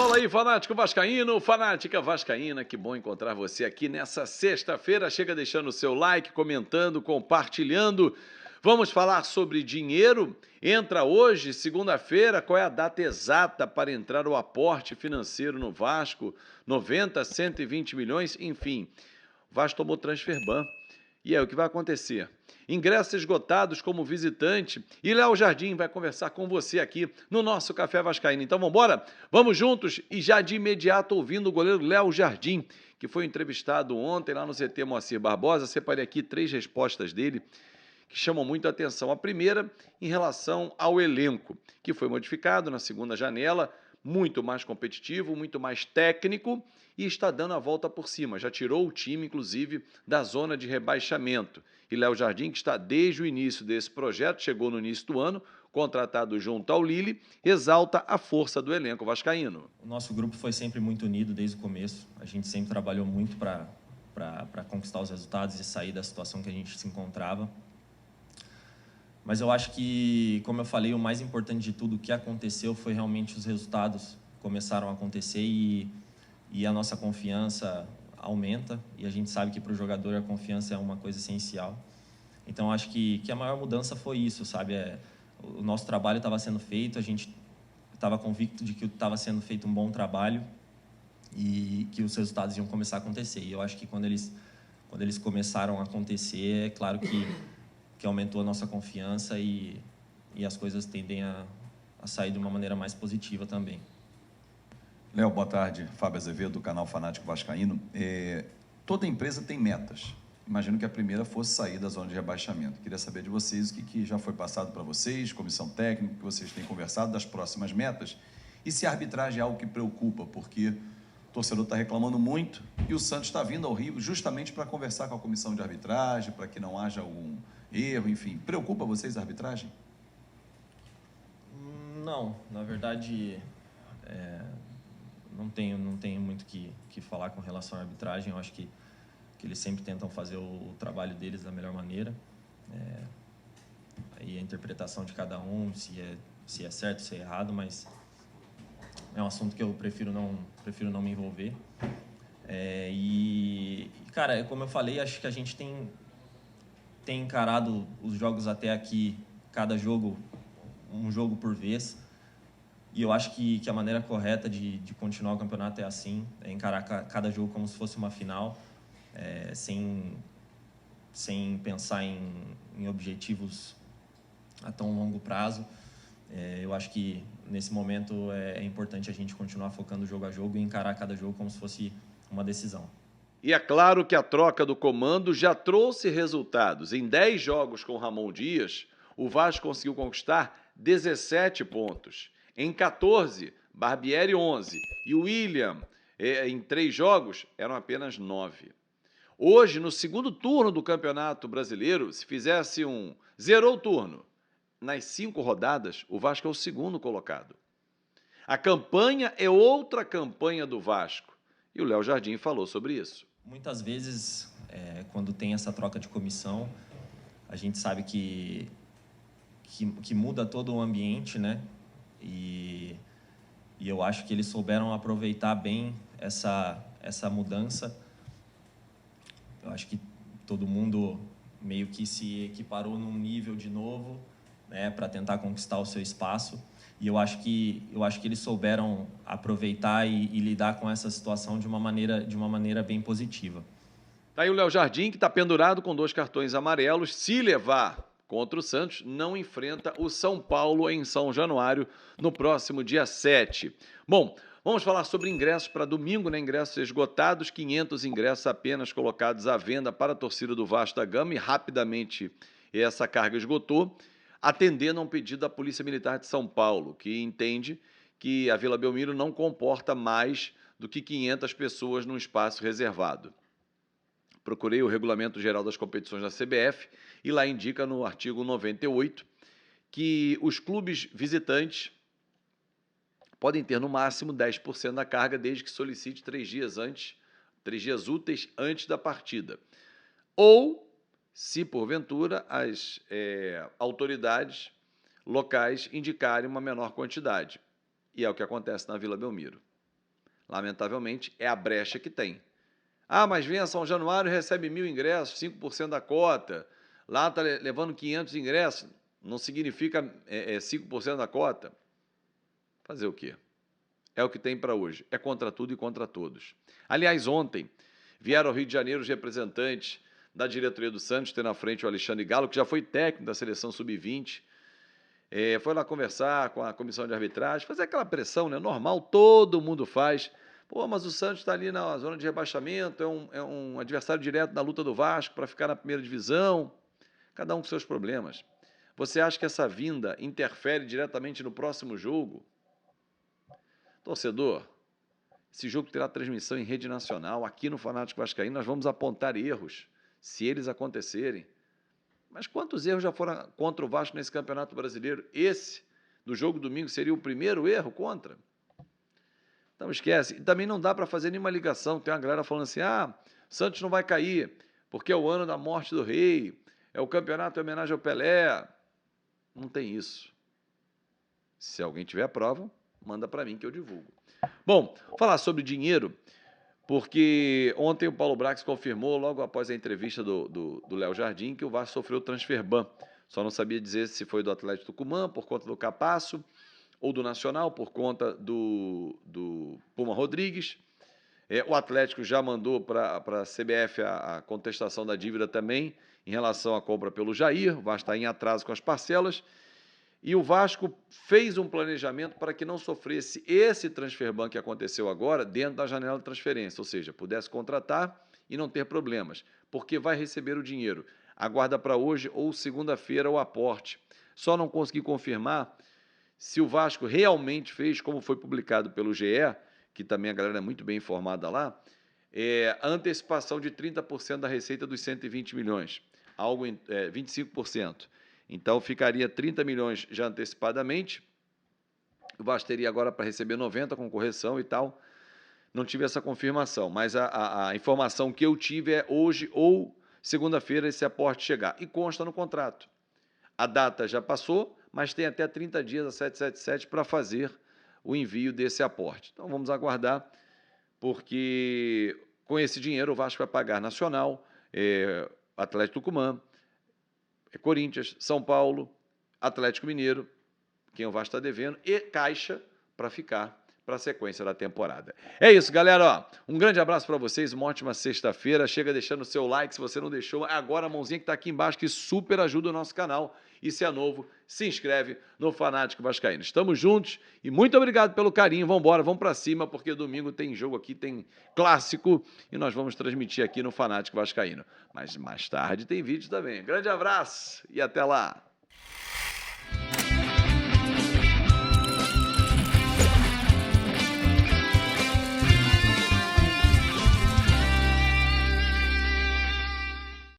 Fala aí, fanático vascaíno, fanática vascaína, que bom encontrar você aqui nessa sexta-feira. Chega deixando o seu like, comentando, compartilhando. Vamos falar sobre dinheiro? Entra hoje, segunda-feira, qual é a data exata para entrar o aporte financeiro no Vasco? 90, 120 milhões, enfim. O Vasco tomou transfer ban. E aí, o que vai acontecer? Ingressos esgotados como visitante. E Léo Jardim vai conversar com você aqui no nosso Café Vascaíno. Então, vamos embora? Vamos juntos e já de imediato ouvindo o goleiro Léo Jardim, que foi entrevistado ontem lá no CT Moacir Barbosa. Separei aqui 3 respostas dele que chamam muito a atenção. A primeira, em relação ao elenco, que foi modificado na segunda janela, muito mais competitivo, muito mais técnico e está dando a volta por cima. Já tirou o time, inclusive, da zona de rebaixamento. E Léo Jardim, que está desde o início desse projeto, chegou no início do ano, contratado junto ao Lille, exalta a força do elenco vascaíno. O nosso grupo foi sempre muito unido desde o começo. A gente sempre trabalhou muito para conquistar os resultados e sair da situação que a gente se encontrava. Mas eu acho que, como eu falei, o mais importante de tudo, o que aconteceu foi realmente os resultados começaram a acontecer e a nossa confiança aumenta. E a gente sabe que para o jogador a confiança é uma coisa essencial. Então, eu acho que a maior mudança foi isso, sabe? O nosso trabalho estava sendo feito, a gente estava convicto de que estava sendo feito um bom trabalho e que os resultados iam começar a acontecer. E eu acho que quando eles começaram a acontecer, é claro que aumentou a nossa confiança e as coisas tendem a sair de uma maneira mais positiva também. Léo, boa tarde. Fábio Azevedo, do canal Fanático Vascaíno. Toda empresa tem metas. Imagino que a primeira fosse sair da zona de rebaixamento. Queria saber de vocês o que já foi passado para vocês, comissão técnica, que vocês têm conversado das próximas metas. E se a arbitragem é algo que preocupa, porque o torcedor está reclamando muito e o Santos está vindo ao Rio justamente para conversar com a comissão de arbitragem, para que não haja algum erro, enfim. Preocupa vocês a arbitragem? Não, na verdade, não tenho muito que falar com relação à arbitragem. Eu acho que eles sempre tentam fazer o trabalho deles da melhor maneira. Aí a interpretação de cada um, se é certo, se é errado, mas é um assunto que eu prefiro não me envolver. Cara, como eu falei, acho que a gente tem encarado os jogos até aqui, cada jogo, um jogo por vez. E eu acho que a maneira correta de continuar o campeonato é assim, é encarar cada jogo como se fosse uma final, sem pensar em objetivos a tão longo prazo. Eu acho que, nesse momento, é importante a gente continuar focando jogo a jogo e encarar cada jogo como se fosse uma decisão. E é claro que a troca do comando já trouxe resultados. Em 10 jogos com Ramon Dias, o Vasco conseguiu conquistar 17 pontos. Em 14, Barbieri 11. E o William, em 3 jogos, eram apenas 9. Hoje, no segundo turno do Campeonato Brasileiro, se fizesse zerou o turno, nas 5 rodadas, o Vasco é o segundo colocado. A campanha é outra campanha do Vasco. E o Léo Jardim falou sobre isso. Muitas vezes, quando tem essa troca de comissão, a gente sabe que muda todo o ambiente, né? E eu acho que eles souberam aproveitar bem essa mudança. Eu acho que todo mundo meio que se equiparou num nível de novo, né, para tentar conquistar o seu espaço. E eu acho que eles souberam aproveitar e lidar com essa situação de uma maneira bem positiva. Tá aí o Léo Jardim, que está pendurado com 2 cartões amarelos. Se levar contra o Santos, não enfrenta o São Paulo em São Januário no próximo dia 7. Bom, vamos falar sobre ingressos para domingo, né? Ingressos esgotados, 500 ingressos apenas colocados à venda para a torcida do Vasco da Gama e rapidamente essa carga esgotou, atendendo a um pedido da Polícia Militar de São Paulo, que entende que a Vila Belmiro não comporta mais do que 500 pessoas num espaço reservado. Procurei o Regulamento Geral das Competições da CBF e lá indica no artigo 98 que os clubes visitantes podem ter no máximo 10% da carga desde que solicite 3 dias úteis antes da partida. Ou, se porventura as autoridades locais indicarem uma menor quantidade. E é o que acontece na Vila Belmiro. Lamentavelmente, é a brecha que tem. Ah, mas vem a São Januário e recebe 1.000 ingressos, 5% da cota. Lá está levando 500 ingressos. Não significa 5% da cota. Fazer o quê? É o que tem para hoje. É contra tudo e contra todos. Aliás, ontem vieram ao Rio de Janeiro os representantes da diretoria do Santos, tendo na frente o Alexandre Galo, que já foi técnico da seleção sub-20. Foi lá conversar com a comissão de arbitragem, fazer aquela pressão, né? Normal, todo mundo faz. Pô, mas o Santos está ali na zona de rebaixamento, é um adversário direto da luta do Vasco para ficar na primeira divisão. Cada um com seus problemas. Você acha que essa vinda interfere diretamente no próximo jogo? Torcedor, esse jogo terá transmissão em rede nacional. Aqui no Fanático Vascaíno nós vamos apontar erros, se eles acontecerem. Mas quantos erros já foram contra o Vasco nesse Campeonato Brasileiro? Esse, do jogo domingo, seria o primeiro erro contra? Então esquece. E também não dá para fazer nenhuma ligação. Tem uma galera falando assim, Santos não vai cair, porque é o ano da morte do rei, é o campeonato em homenagem ao Pelé. Não tem isso. Se alguém tiver a prova, manda para mim que eu divulgo. Bom, falar sobre dinheiro, porque ontem o Paulo Brax confirmou, logo após a entrevista do Léo Jardim, que o Vasco sofreu transfer ban. Só não sabia dizer se foi do Atlético Tucumã, por conta do Capasso, ou do Nacional, por conta do Puma Rodrigues. O Atlético já mandou para a CBF a contestação da dívida também, em relação à compra pelo Jair. O Vasco está em atraso com as parcelas. E o Vasco fez um planejamento para que não sofresse esse transfer ban que aconteceu agora dentro da janela de transferência, ou seja, pudesse contratar e não ter problemas, porque vai receber o dinheiro. Aguarda para hoje ou segunda-feira o aporte. Só não consegui confirmar se o Vasco realmente fez, como foi publicado pelo GE, que também a galera é muito bem informada lá, a antecipação de 30% da receita dos 120 milhões, algo em 25%. Então, ficaria 30 milhões já antecipadamente. O Vasco teria agora para receber 90 com correção e tal. Não tive essa confirmação, mas a informação que eu tive é hoje ou segunda-feira esse aporte chegar. E consta no contrato. A data já passou, mas tem até 30 dias, a 777, para fazer o envio desse aporte. Então, vamos aguardar, porque com esse dinheiro o Vasco vai pagar Nacional, Atlético Tucumã, Corinthians, São Paulo, Atlético Mineiro, quem o Vasco está devendo, e Caixa para ficar para a sequência da temporada. É isso, galera. Um grande abraço para vocês, uma ótima sexta-feira. Chega deixando o seu like, se você não deixou. Agora a mãozinha que está aqui embaixo, que super ajuda o nosso canal. E se é novo, se inscreve no Fanático Vascaíno. Estamos juntos e muito obrigado pelo carinho. Vamos embora, vamos para cima, porque domingo tem jogo aqui, tem clássico, e nós vamos transmitir aqui no Fanático Vascaíno. Mas mais tarde tem vídeo também. Grande abraço e até lá!